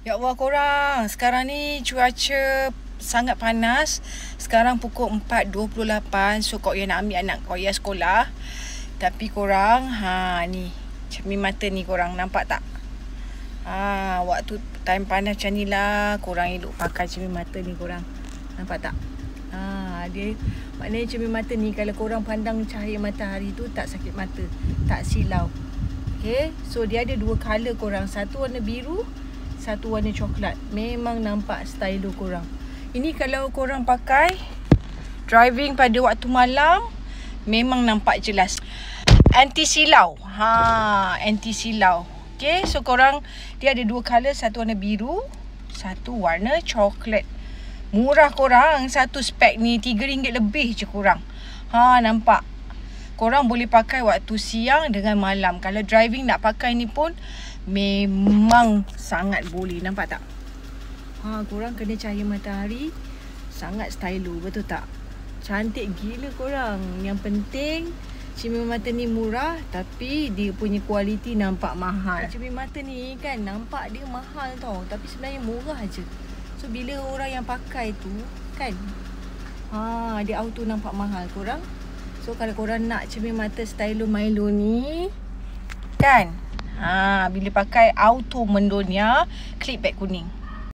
Ya Allah korang, sekarang ni cuaca sangat panas. Sekarang pukul 4.28. So kau yang nak ambil anak kau ya sekolah. Tapi korang, ni cermin mata ni korang nampak tak? Waktu time panas macam ni lah korang elok pakai cermin mata ni korang. Nampak tak? Dia maknanya cermin mata ni kalau korang pandang cahaya matahari tu tak sakit mata, tak silau. Okay, so dia ada dua colour korang. Satu warna biru, satu warna coklat. Memang nampak stylo korang. Ini kalau korang pakai driving pada waktu malam, memang nampak jelas. Anti silau. Anti silau. Okay, so korang, dia ada dua colour. Satu warna biru, satu warna coklat. Murah korang. Satu spek ni RM3 lebih je korang. Nampak? Korang boleh pakai waktu siang dengan malam. Kalau driving nak pakai ni pun memang sangat boleh. Nampak tak? Korang kena cahaya matahari, sangat stylo, betul tak? Cantik gila korang. Yang penting cermin mata ni murah, tapi dia punya kualiti nampak mahal. Cermin mata ni kan nampak dia mahal tau, tapi sebenarnya murah je. So bila orang yang pakai tu kan, dia auto nampak mahal korang. So kalau korang nak cermin mata stylo Milo ni kan, bila pakai auto mendonya, clip bag kuning.